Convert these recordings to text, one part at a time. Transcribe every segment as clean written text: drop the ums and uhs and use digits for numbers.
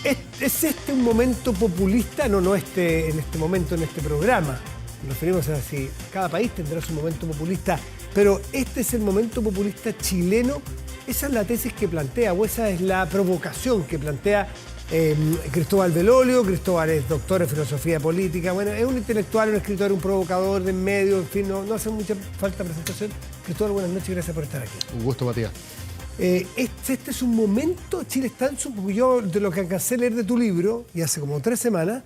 ¿Es este un momento populista? No en este momento, en este programa. Nos referimos a si cada país tendrá su momento populista, pero este es el momento populista chileno. Esa es la tesis que plantea, o esa es la provocación que plantea Cristóbal Belolio. Cristóbal es doctor en filosofía política, bueno, es un intelectual, un escritor, un provocador de medios, en fin, no hace mucha falta presentación. Cristóbal, buenas noches y gracias por estar aquí. Un gusto, Matías. Este es un momento, Chile está en su... Yo, de lo que alcancé a leer de tu libro, y hace como 3 semanas,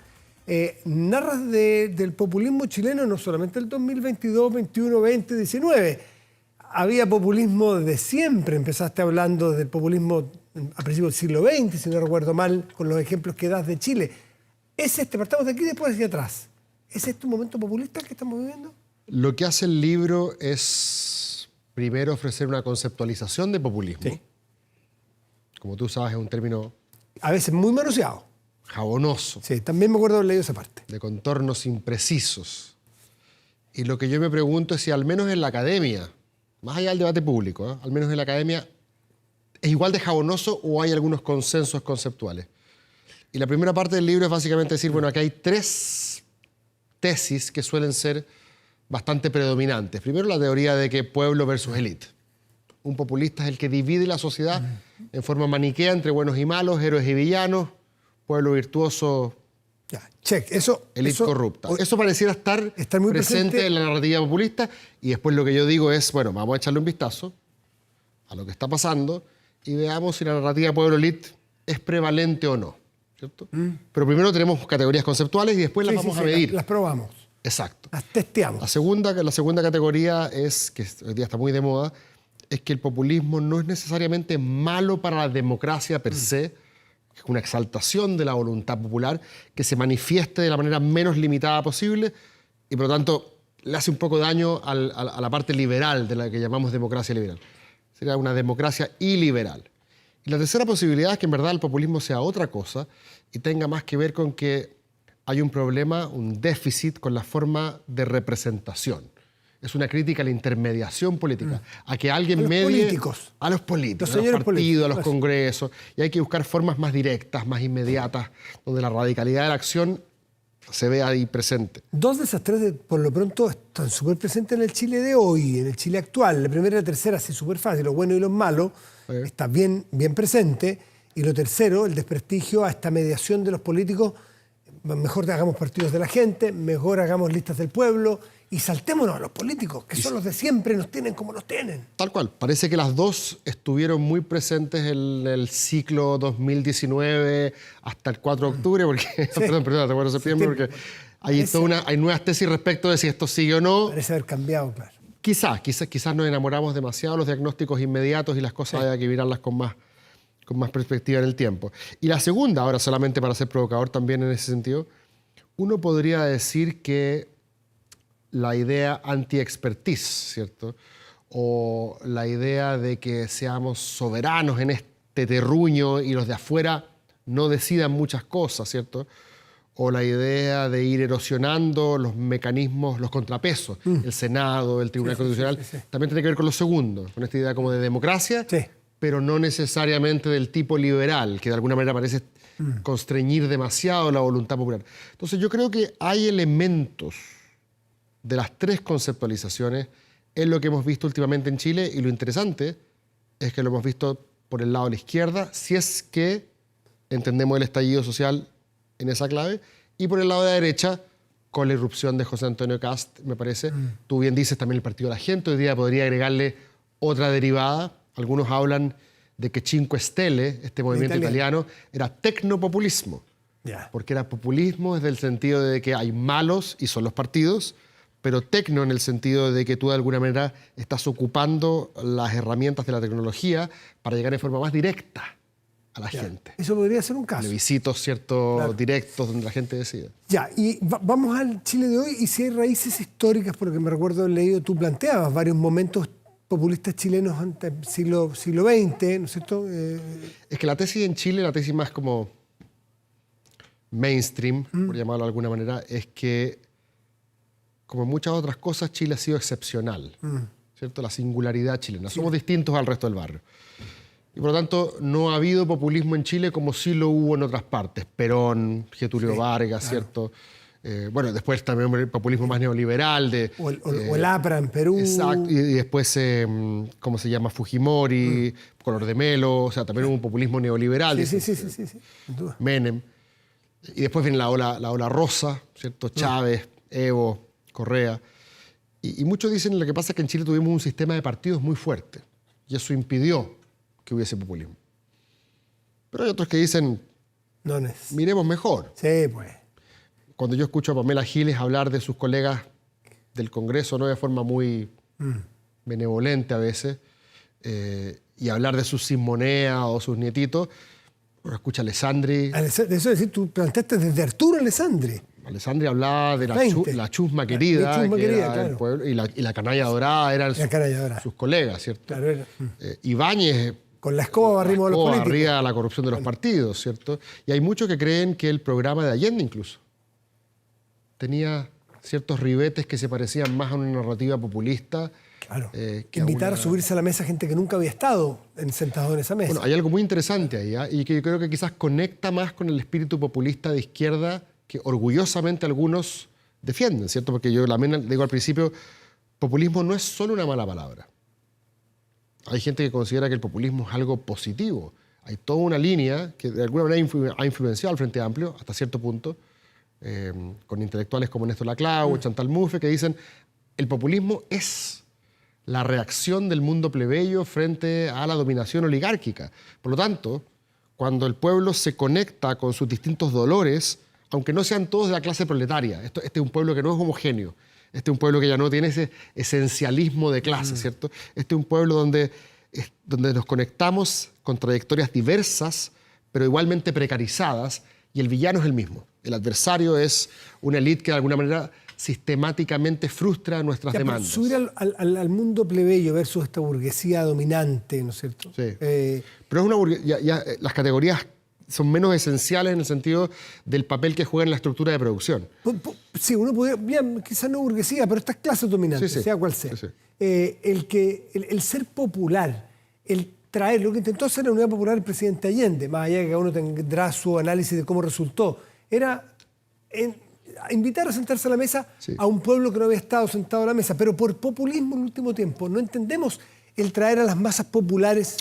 narras del populismo chileno no solamente el 2022, 21, 20, 19. Había populismo desde siempre. Empezaste hablando del populismo a principios del siglo XX, si no recuerdo mal, con los ejemplos que das de Chile. Partamos de aquí y después hacia atrás. ¿Es este un momento populista que estamos viviendo? Lo que hace el libro es, primero, ofrecer una conceptualización de populismo. Sí. Como tú sabes, es un término... A veces muy manoseado. Jabonoso. Sí, también me acuerdo haber leído esa parte. De contornos imprecisos. Y lo que yo me pregunto es si al menos en la academia, más allá del debate público, al menos en la academia, ¿es igual de jabonoso o hay algunos consensos conceptuales? Y la primera parte del libro es básicamente decir, bueno, aquí hay 3 tesis que suelen ser bastante predominantes. Primero, la teoría de que pueblo versus élite. Un populista es el que divide la sociedad en forma maniquea entre buenos y malos, héroes y villanos, pueblo virtuoso, Ya, check. élite corrupta. Eso pareciera estar muy presente en la narrativa populista, y después lo que yo digo es, bueno, vamos a echarle un vistazo a lo que está pasando y veamos si la narrativa pueblo-élite es prevalente o no, ¿cierto? Pero primero tenemos categorías conceptuales y después las vamos a medir. Las probamos. Exacto. Las testeamos. La segunda categoría es, que hoy día está muy de moda, es que el populismo no es necesariamente malo para la democracia per se, es una exaltación de la voluntad popular que se manifieste de la manera menos limitada posible y por lo tanto le hace un poco daño a la parte liberal de la que llamamos democracia liberal. Sería una democracia iliberal. Y la tercera posibilidad es que en verdad el populismo sea otra cosa y tenga más que ver con que hay un problema, un déficit con la forma de representación. Es una crítica a la intermediación política, a que alguien medie... Políticos. A los políticos, Los a los señores partidos, políticos. a los congresos. Y hay que buscar formas más directas, más inmediatas, donde la radicalidad de la acción se vea ahí presente. 2 de esas 3, por lo pronto, están súper presentes en el Chile de hoy, en el Chile actual. La primera y la tercera, sí, súper fácil. Lo bueno y lo malo está bien presente. Y lo tercero, el desprestigio a esta mediación de los políticos. Mejor hagamos partidos de la gente, mejor hagamos listas del pueblo y saltémonos a los políticos, que son los de siempre, nos tienen como nos tienen. Tal cual. Parece que las dos estuvieron muy presentes en el ciclo 2019 hasta el 4 de octubre, porque, perdón, hasta el 4 de septiembre, porque hay nuevas tesis respecto de si esto sigue o no. Parece haber cambiado, claro. Quizás nos enamoramos demasiado de los diagnósticos inmediatos y las cosas hay que mirarlas con más perspectiva en el tiempo. Y la segunda, ahora solamente para ser provocador también en ese sentido, uno podría decir que la idea anti-expertise, ¿cierto? O la idea de que seamos soberanos en este terruño y los de afuera no decidan muchas cosas, ¿cierto? O la idea de ir erosionando los mecanismos, los contrapesos, el Senado, el Tribunal Constitucional, también tiene que ver con lo segundo, con esta idea como de democracia, pero no necesariamente del tipo liberal, que de alguna manera parece constreñir demasiado la voluntad popular. Entonces yo creo que hay elementos de las 3 conceptualizaciones en lo que hemos visto últimamente en Chile, y lo interesante es que lo hemos visto por el lado de la izquierda, si es que entendemos el estallido social en esa clave, y por el lado de la derecha, con la irrupción de José Antonio Cast, me parece. Tú bien dices también el Partido de la Gente, hoy día podría agregarle otra derivada. Algunos hablan de que Cinque Stelle, este movimiento italiano, era tecnopopulismo, porque era populismo desde el sentido de que hay malos y son los partidos, pero tecno en el sentido de que tú de alguna manera estás ocupando las herramientas de la tecnología para llegar en forma más directa a la gente. Eso podría ser un caso. Plebiscitos, ¿cierto? Directos donde la gente decide. Ya, y vamos al Chile de hoy, y si hay raíces históricas, porque me recuerdo haber leído, tú planteabas varios momentos populistas chilenos antes del siglo XX, ¿no es cierto? Es que la tesis en Chile, la tesis más como mainstream, por llamarlo de alguna manera, es que como muchas otras cosas, Chile ha sido excepcional, ¿cierto? La singularidad chilena. Somos distintos al resto del barrio. Y por lo tanto, no ha habido populismo en Chile como sí lo hubo en otras partes. Perón, Getúlio Vargas, claro. ¿Cierto? Bueno, después también el populismo más neoliberal. O el APRA en Perú. Exacto. Y después, ¿cómo se llama? Fujimori, Collor de Mello. O sea, también hubo un populismo neoliberal. Sí, sin duda. Menem. Y después viene la ola rosa, ¿cierto? Chávez, Evo, Correa. Y muchos dicen lo que pasa es que en Chile tuvimos un sistema de partidos muy fuerte. Y eso impidió que hubiese populismo. Pero hay otros que dicen, miremos mejor. Sí, pues. Cuando yo escucho a Pamela Giles hablar de sus colegas del Congreso, ¿no? De forma muy benevolente a veces, y hablar de sus Simonea o sus nietitos, uno escucha a Alessandri. De eso es decir, tú planteaste desde Arturo Alessandri. Alessandri hablaba de la chusma querida, claro. del pueblo, y la canalla dorada eran sus colegas, ¿cierto? Claro, era. Ibáñez... Con la escoba barrimos a los políticos. Barría la corrupción de los partidos, ¿cierto? Y hay muchos que creen que el programa de Allende incluso tenía ciertos ribetes que se parecían más a una narrativa populista. Claro, que invitar a subirse a la mesa gente que nunca había estado sentado en esa mesa. Bueno, hay algo muy interesante ahí, y que yo creo que quizás conecta más con el espíritu populista de izquierda que orgullosamente algunos defienden, ¿cierto? Porque yo también digo al principio, populismo no es solo una mala palabra. Hay gente que considera que el populismo es algo positivo. Hay toda una línea que de alguna manera ha influenciado al Frente Amplio hasta cierto punto, con intelectuales como Néstor Laclau, Chantal Mouffe, que dicen el populismo es la reacción del mundo plebeyo frente a la dominación oligárquica. Por lo tanto, cuando el pueblo se conecta con sus distintos dolores, aunque no sean todos de la clase proletaria, este es un pueblo que no es homogéneo, este es un pueblo que ya no tiene ese esencialismo de clase, ¿cierto? Este es un pueblo donde nos conectamos con trayectorias diversas, pero igualmente precarizadas, y el villano es el mismo. El adversario es una élite que de alguna manera sistemáticamente frustra nuestras demandas. Subir al mundo plebeyo versus esta burguesía dominante, ¿no es cierto? Sí. Pero es una burguesía, las categorías son menos esenciales en el sentido del papel que juega en la estructura de producción. Sí, uno podría, quizás no burguesía, pero estas clases dominantes, sea cual sea. Sí. El ser popular, el traer, lo que intentó hacer la Unidad Popular el presidente Allende, más allá de que cada uno tendrá su análisis de cómo resultó, era invitar a sentarse a la mesa a un pueblo que no había estado sentado a la mesa. Pero por populismo en el último tiempo no entendemos el traer a las masas populares,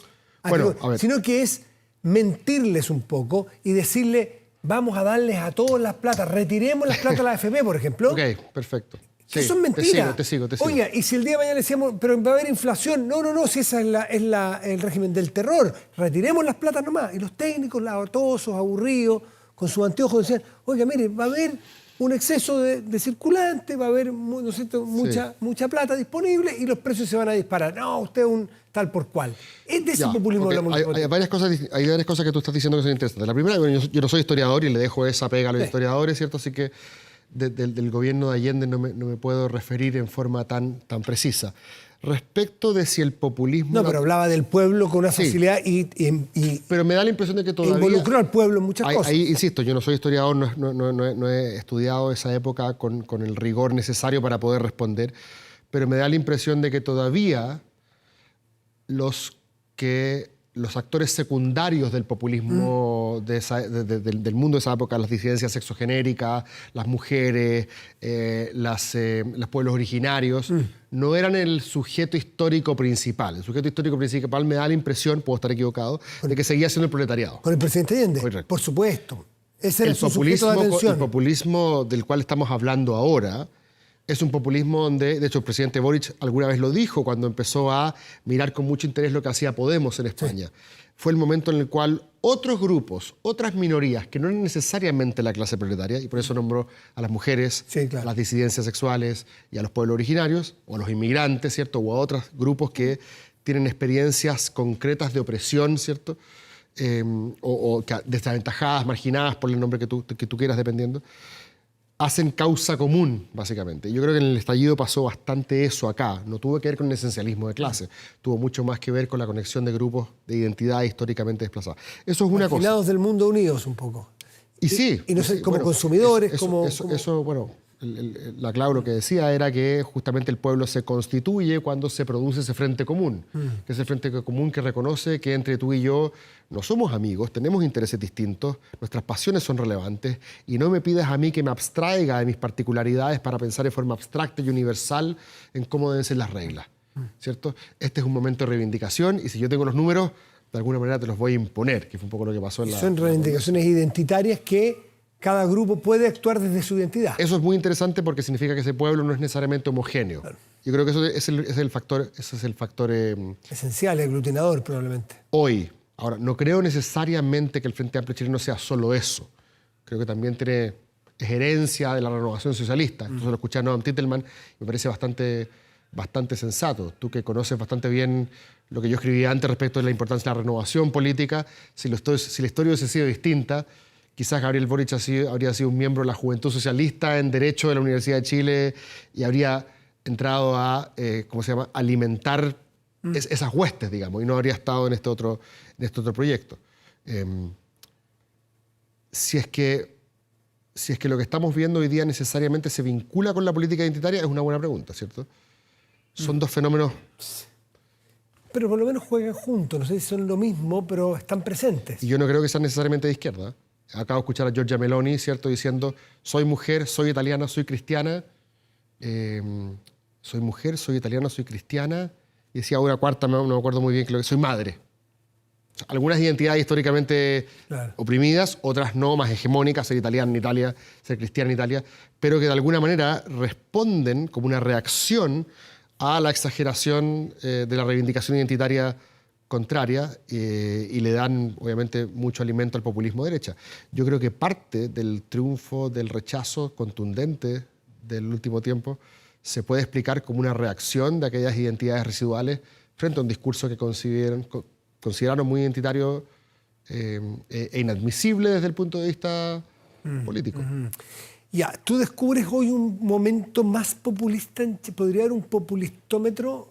sino que es mentirles un poco y decirle, vamos a darles a todos las platas, retiremos las platas a la AFP, por ejemplo. Ok, perfecto. Sí, eso es mentira. Te sigo. Oiga, y si el día de mañana le decíamos, pero va a haber inflación, no, si esa es el régimen del terror, retiremos las platas nomás. Y los técnicos, latosos, aburridos, con sus anteojos decían, oiga, mire, va a haber un exceso de circulante, va a haber mucha plata disponible y los precios se van a disparar. No, usted es un tal por cual. Es de ese populismo que hablamos. Hay varias cosas que tú estás diciendo que son interesantes. La primera, bueno, yo no soy historiador y le dejo esa pega a los historiadores, ¿cierto? Así que del gobierno de Allende no me puedo referir en forma tan precisa. Respecto de si el populismo... No, pero hablaba del pueblo con una facilidad y pero me da la impresión de que todavía... involucró al pueblo en muchas cosas. Ahí, insisto, yo no soy historiador, no he estudiado esa época con el rigor necesario para poder responder, pero me da la impresión de que todavía los actores secundarios del populismo del mundo de esa época, las disidencias sexogenéricas, las mujeres, los pueblos originarios, no eran el sujeto histórico principal. El sujeto histórico principal me da la impresión, puedo estar equivocado, de que seguía siendo el proletariado. Con el presidente Allende, correcto. Por supuesto. Ese era su sujeto de atención. El populismo del cual estamos hablando ahora es un populismo donde, de hecho, el presidente Boric alguna vez lo dijo cuando empezó a mirar con mucho interés lo que hacía Podemos en España. Sí. Fue el momento en el cual otros grupos, otras minorías, que no eran necesariamente la clase proletaria, y por eso nombró a las mujeres, a las disidencias sexuales y a los pueblos originarios, o a los inmigrantes, ¿cierto? O a otros grupos que tienen experiencias concretas de opresión, ¿cierto? O desaventajadas, marginadas, por el nombre que tú quieras, dependiendo. Hacen causa común, básicamente. Yo creo que en el estallido pasó bastante eso acá. No tuvo que ver con el esencialismo de clase. Tuvo mucho más que ver con la conexión de grupos de identidad históricamente desplazados. Eso es una cosa. Del mundo unidos un poco. Y sí. Y no sé, como consumidores, eso, bueno, la Clau lo que decía era que justamente el pueblo se constituye cuando se produce ese frente común, que es el frente común que reconoce que entre tú y yo no somos amigos, tenemos intereses distintos, nuestras pasiones son relevantes y no me pidas a mí que me abstraiga de mis particularidades para pensar de forma abstracta y universal en cómo deben ser las reglas, ¿cierto? Este es un momento de reivindicación y si yo tengo los números, de alguna manera te los voy a imponer, que fue un poco lo que pasó en la... Son reivindicaciones identitarias que cada grupo puede actuar desde su identidad. Eso es muy interesante porque significa que ese pueblo no es necesariamente homogéneo. Claro. Yo creo que eso es el factor esencial, aglutinador probablemente. Hoy. Ahora, no creo necesariamente que el Frente Amplio chileno sea solo eso. Creo que también es herencia de la renovación socialista. Entonces lo escuché a Noam Titelman y me parece bastante sensato. Tú que conoces bastante bien lo que yo escribí antes respecto de la importancia de la renovación política, si la historia hubiese sido distinta, quizás Gabriel Boric habría sido un miembro de la Juventud Socialista en Derecho de la Universidad de Chile y habría entrado a, alimentar esas huestes, digamos, y no habría estado en este otro proyecto. Si es que lo que estamos viendo hoy día necesariamente se vincula con la política identitaria, es una buena pregunta, ¿cierto? Son dos fenómenos... Pero por lo menos juegan juntos, no sé si son lo mismo, pero están presentes. Y yo no creo que sean necesariamente de izquierda. Acabo de escuchar a Giorgia Meloni, ¿cierto?, diciendo, soy mujer, soy italiana, soy cristiana. Soy mujer, soy italiana, soy cristiana. Y decía una cuarta, no me acuerdo muy bien, creo que soy madre. O sea, algunas identidades históricamente oprimidas, otras no, más hegemónicas, ser italiana en Italia, ser cristiana en Italia, pero que de alguna manera responden como una reacción a la exageración de la reivindicación identitaria contraria y le dan, obviamente, mucho alimento al populismo de derecha. Yo creo que parte del triunfo del rechazo contundente del último tiempo se puede explicar como una reacción de aquellas identidades residuales frente a un discurso que consideraron muy identitario e inadmisible desde el punto de vista político. Ya, tú descubres hoy un momento más populista, ¿podría haber un populistómetro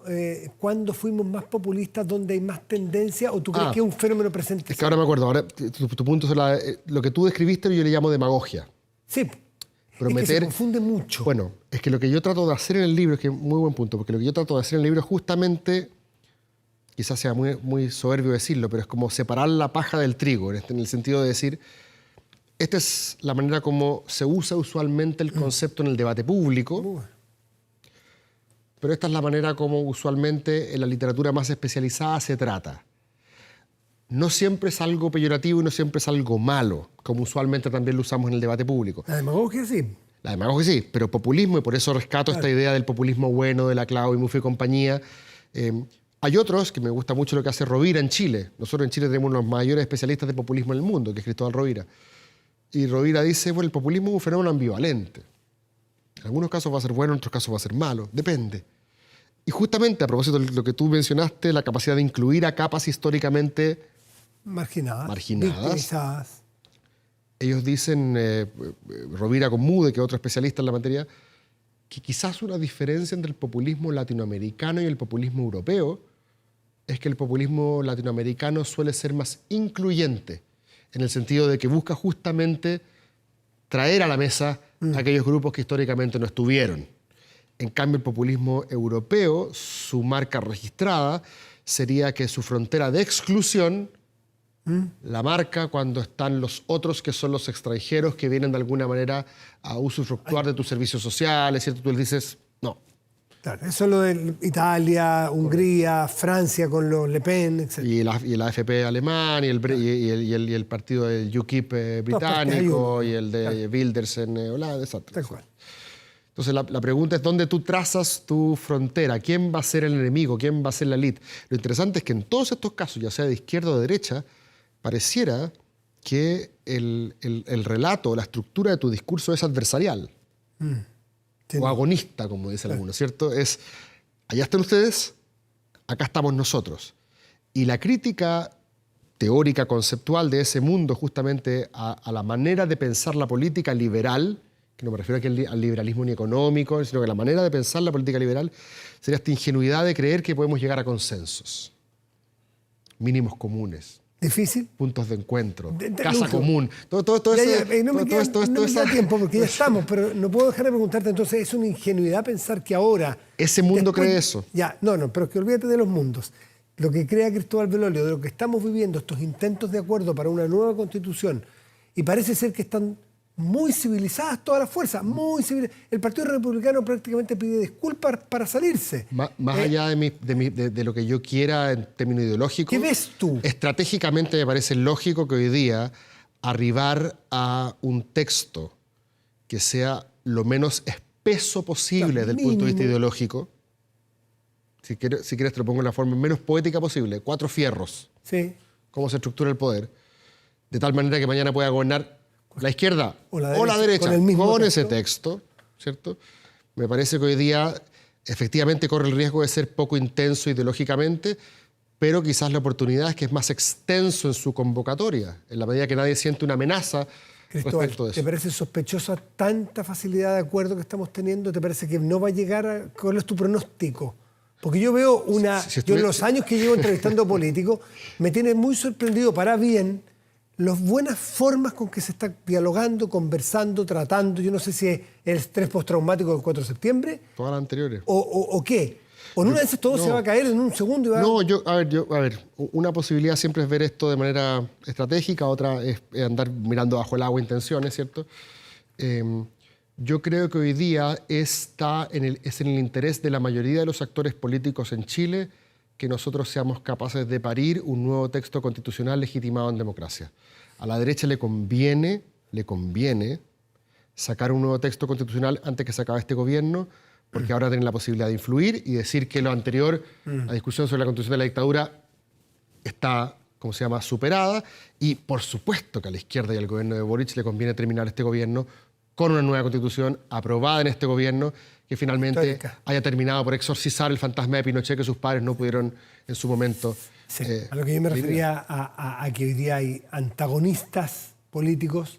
cuando fuimos más populistas, donde hay más tendencia, o tú crees que es un fenómeno presente? Es que ahora me acuerdo, ahora tu punto es lo que tú describiste yo le llamo demagogia. Sí, prometer, es que se confunde mucho. Bueno, es que lo que yo trato de hacer en el libro, es que es muy buen punto, porque lo que yo trato de hacer en el libro es justamente, quizás sea muy soberbio decirlo, pero es como separar la paja del trigo, en el sentido de decir, esta es la manera como se usa usualmente el concepto en el debate público, pero esta es la manera como usualmente en la literatura más especializada se trata. No siempre es algo peyorativo y no siempre es algo malo, como usualmente también lo usamos en el debate público. La demagogia sí. La demagogia sí, pero populismo, y por eso rescato esta idea del populismo bueno de la Clau y Muffo y compañía. Hay otros, que me gusta mucho lo que hace Rovira en Chile. Nosotros en Chile tenemos los mayores especialistas de populismo en el mundo, que es Cristóbal Rovira. Y Rovira dice, bueno, el populismo es un fenómeno ambivalente. En algunos casos va a ser bueno, en otros casos va a ser malo, depende. Y justamente a propósito de lo que tú mencionaste, la capacidad de incluir a capas históricamente marginadas. Victimizadas. Ellos dicen, Rovira con Mude, que es otro especialista en la materia, que quizás una diferencia entre el populismo latinoamericano y el populismo europeo es que el populismo latinoamericano suele ser más incluyente, en el sentido de que busca justamente traer a la mesa a aquellos grupos que históricamente no estuvieron. En cambio, el populismo europeo, su marca registrada sería que su frontera de exclusión la marca cuando están los otros, que son los extranjeros, que vienen de alguna manera a usufructuar de tus servicios sociales, ¿cierto? Tú les dices, no. Claro, eso es lo de Italia, Hungría, Francia con los Le Pen, etc. Y el AFP alemán, y el partido del UKIP británico, y el de Wilders en Holanda, exacto. Tal cual. Entonces la pregunta es dónde tú trazas tu frontera, quién va a ser el enemigo, quién va a ser la élite. Lo interesante es que en todos estos casos, ya sea de izquierda o de derecha, pareciera que el relato, la estructura de tu discurso es adversarial. O agonista, como dicen algunos, ¿cierto? Es, allá están ustedes, acá estamos nosotros. Y la crítica teórica, conceptual de ese mundo, justamente a la manera de pensar la política liberal, que no me refiero aquí al liberalismo ni económico, sino que la manera de pensar la política liberal sería esta ingenuidad de creer que podemos llegar a consensos, mínimos comunes, ¿Difícil? puntos de encuentro, De casa lujo. común. Todo Ya, eso. no me queda, no me queda tiempo porque ya estamos, pero no puedo dejar de preguntarte, entonces, ¿es una ingenuidad pensar que ahora... Ese mundo después- cree eso. Ya, no, pero es que olvídate de los mundos. Lo que crea Cristóbal Belolio, de lo que estamos viviendo, estos intentos de acuerdo para una nueva constitución, y parece ser que están muy civilizadas todas las fuerzas, muy civilizadas. El Partido Republicano prácticamente pide disculpas para salirse. Más allá de lo que yo quiera en términos ideológicos, ¿Qué ves tú? estratégicamente me parece lógico que hoy día arribar a un texto que sea lo menos espeso posible desde el punto de vista mínimo. ideológico. Si quieres te lo pongo en la forma menos poética posible. 4 fierros. Sí. Cómo se estructura el poder. De tal manera que mañana pueda gobernar la izquierda O la o la derecha, derecha con el mismo ese texto. texto, ¿cierto? Me parece que hoy día efectivamente corre el riesgo de ser poco intenso ideológicamente, pero quizás la oportunidad es que es más extenso en su convocatoria, en la medida que nadie siente una amenaza Cristóbal, respecto de ¿te eso. parece sospechosa tanta facilidad de acuerdo que estamos teniendo? ¿Te parece que no va a llegar a... ¿Cuál es tu pronóstico? Porque yo veo una... Si yo estuviera- en los años que llevo entrevistando políticos, me tiene muy sorprendido para bien las buenas formas con que se está dialogando, conversando, tratando. Yo no sé si es el estrés postraumático del 4 de septiembre Todas las anteriores. o qué. O en una de esas todo no. se va a caer en un segundo y va No, a ver, una posibilidad siempre es ver esto de manera estratégica, otra es andar mirando bajo el agua intenciones, ¿cierto? Yo creo que hoy día es en el interés de la mayoría de los actores políticos en Chile que nosotros seamos capaces de parir un nuevo texto constitucional legitimado en democracia. A la derecha le conviene sacar un nuevo texto constitucional antes que se acabe este gobierno, porque ahora tienen la posibilidad de influir y decir que lo anterior, la discusión sobre la constitución de la dictadura, está, ¿cómo se llama?, superada. Y por supuesto que a la izquierda y al gobierno de Boric le conviene terminar este gobierno con una nueva constitución aprobada en este gobierno que finalmente Histórica. haya terminado por exorcizar el fantasma de Pinochet que sus padres no pudieron en su momento. Sí, a lo que yo me refería a que hoy día hay antagonistas políticos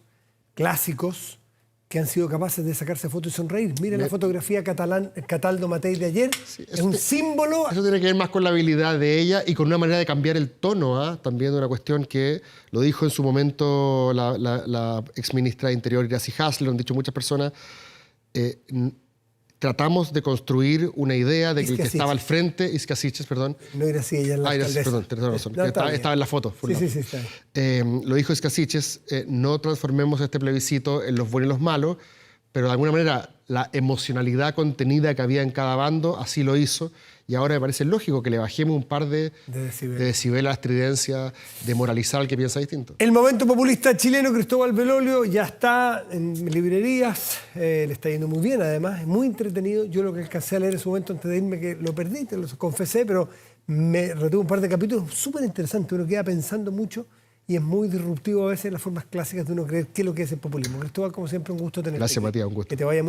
clásicos que han sido capaces de sacarse fotos y sonreír. Mira la fotografía Cataldo Matei de ayer. Es un símbolo. Eso tiene que ver más con la habilidad de ella y con una manera de cambiar el tono, también de una cuestión que lo dijo en su momento la exministra de Interior, Iracy Hasler, lo han dicho muchas personas. Tratamos de construir una idea de que el que estaba al frente, Isca Siches, perdón. No era así, ella es la alcaldesa. Perdón, tienes razón. No, está bien. Estaba en la foto. Sí, está bien. Lo dijo Isca Siches, no transformemos este plebiscito en los buenos y los malos, pero de alguna manera la emocionalidad contenida que había en cada bando así lo hizo, y ahora me parece lógico que le bajemos un par de decibeles a la estridencia, de moralizar al que piensa distinto. El momento populista chileno, Cristóbal Belolio, ya está en librerías, le está yendo muy bien además, es muy entretenido. Yo lo que alcancé a leer en su momento antes de irme, que lo perdí, te lo confesé, pero me retuve un par de capítulos súper interesantes, uno queda pensando mucho y es muy disruptivo a veces las formas clásicas de uno creer qué es lo que es el populismo. Cristóbal, como siempre, un gusto tenerte. Gracias, Matías, un gusto. Que te vaya muy